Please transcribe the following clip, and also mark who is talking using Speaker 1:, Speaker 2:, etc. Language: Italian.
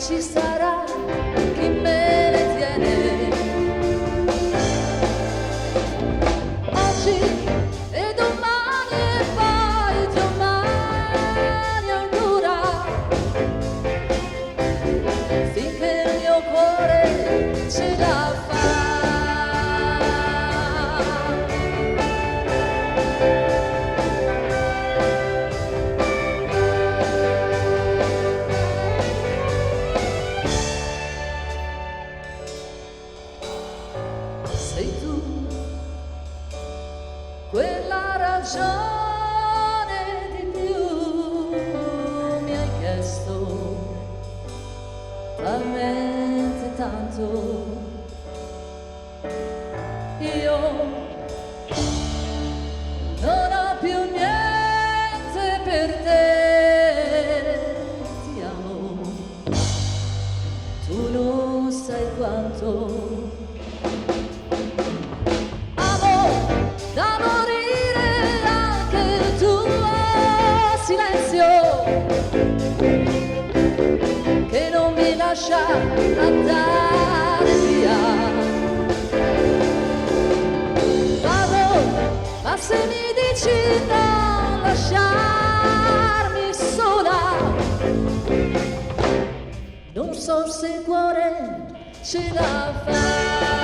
Speaker 1: ci sarà chi me le tiene. Oggi e domani e poi domani ancora, finché il mio cuore ce la fa. Sei tu quella ragione di più, mi hai chiesto talmente tanto. Io non ho più niente per te, ti amo, tu non sai quanto. Da morire anche il tuo silenzio, che non mi lascia andare via. Vado, ma se mi dici non lasciarmi sola, non so se il cuore ce la fa.